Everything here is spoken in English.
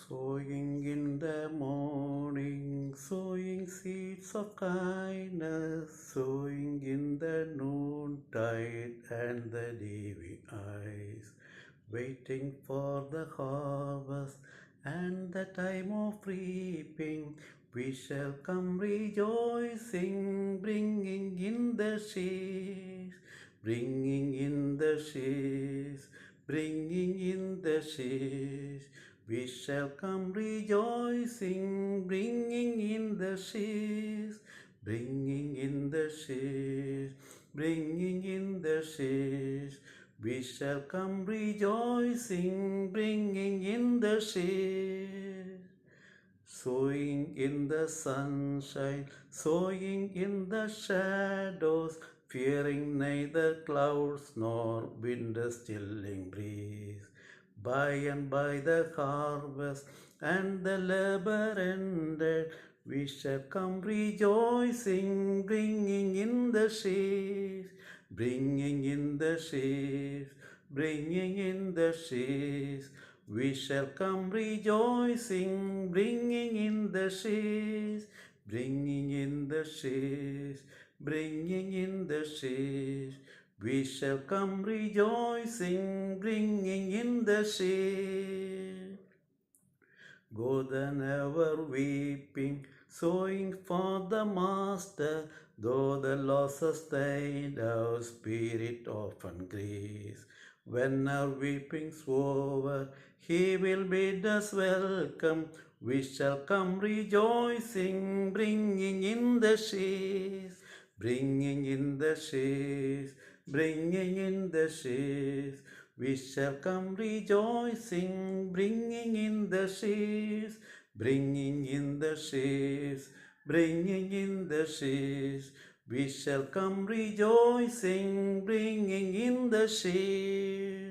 Sowing in the morning, sowing seeds of kindness, sowing in the noontide and the leafy eyes, waiting for the harvest and the time of reaping. We shall come rejoicing, bringing in the sheaves, bringing in the sheaves, bringing in the sheaves. We shall come rejoicing, bringing in the sheaves, bringing in the sheaves, bringing in the sheaves. We shall come rejoicing, bringing in the sheaves. Sowing in the sunshine, sowing in the shadows, fearing neither clouds nor wind's chilling breeze. By and by the harvest and the labor ended, we shall come rejoicing, bringing in the sheaves, bringing in the sheaves, bringing in the sheaves. We shall come rejoicing, bringing in the sheaves, bringing in the sheaves, bringing in the sheaves. We shall come rejoicing, bringing in the sheaves. Go then ever weeping, sowing for the Master, though the losses sustain our spirit often grieves. When our weeping's over, He will bid us welcome. We shall come rejoicing, bringing in the sheaves, bringing in the sheaves, bringing in the sheaves. We shall come rejoicing, bringing in the sheaves, bringing in the sheaves, bringing in the sheaves. We shall come rejoicing, bringing in the sheaves.